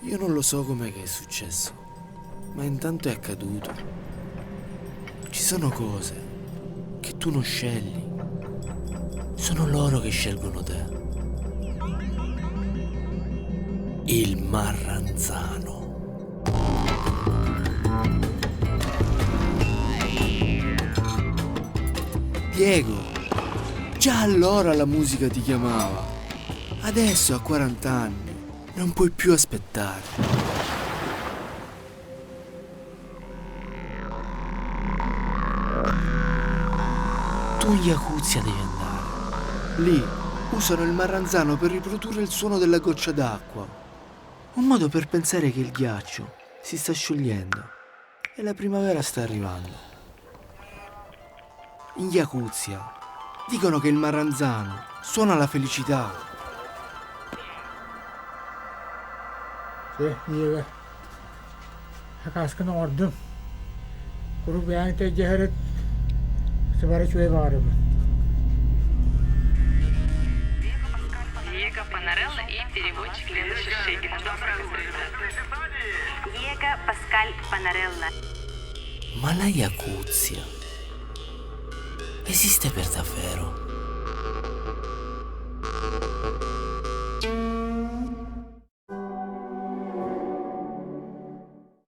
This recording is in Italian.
Io non lo so com'è che è successo, ma intanto è accaduto. Ci sono cose che tu non scegli. Sono loro che scelgono te. Il Marranzano. Diego, già allora la musica ti chiamava. Adesso a 40 anni non puoi più aspettare. Tu in Yakuzia devi andare. Lì usano il marranzano per riprodurre il suono della goccia d'acqua. Un modo per pensare che il ghiaccio si sta sciogliendo e la primavera sta arrivando. In Yakuzia dicono che il marranzano suona la felicità. Iya, hakaskan ordum. Kuru beyan te jehret sebara cuy varım. Диего Панарелла и переводчик Лена Шишигина. Диego Pascal Panarella. Ma la Yakuzia esiste per davvero?